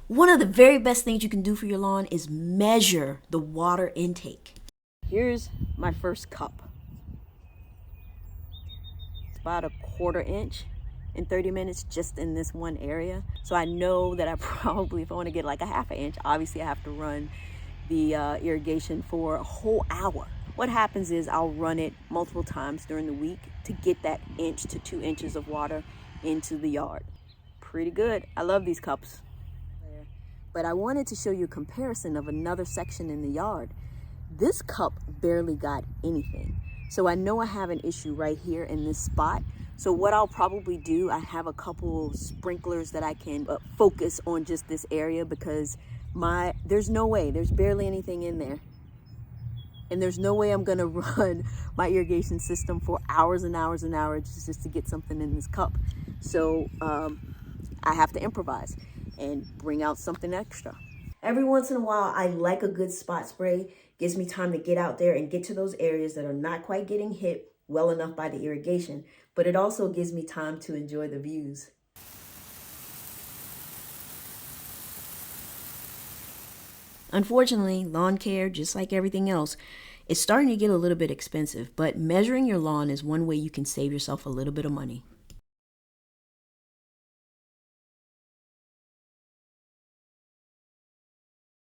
One of the very best things you can do for your lawn is measure the water intake. Here's my first cup. It's about a 1/4 inch in 30 minutes just in this one area. So I know that I probably, if I want to get like a 1/2 inch, obviously I have to run the irrigation for a whole hour. What happens is I'll run it multiple times during the week to get that 1 to 2 inches of water into the yard. Pretty good. I love these cups. But I wanted to show you a comparison of another section in the yard. This cup barely got anything. So I know I have an issue right here in this spot. So what I'll probably do, I have a couple sprinklers that I can focus on just this area, because there's no way, there's barely anything in there. And there's no way I'm gonna run my irrigation system for hours and hours and hours just to get something in this cup. So I have to improvise and bring out something extra. Every once in a while, I like a good spot spray. Gives me time to get out there and get to those areas that are not quite getting hit well enough by the irrigation, but it also gives me time to enjoy the views. Unfortunately, lawn care, just like everything else, is starting to get a little bit expensive, but measuring your lawn is one way you can save yourself a little bit of money.